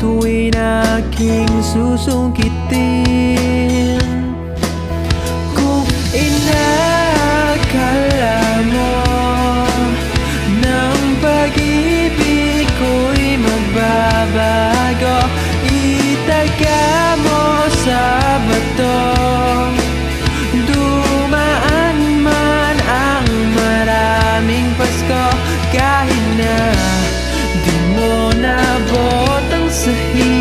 tuwing aking susungkitin. Kung inakala mo ng pag-ibig ko'y magbabago, itaga mo sa bato. Dumaan man ang maraming Pasko, kahit na di mo nabot ang sahig.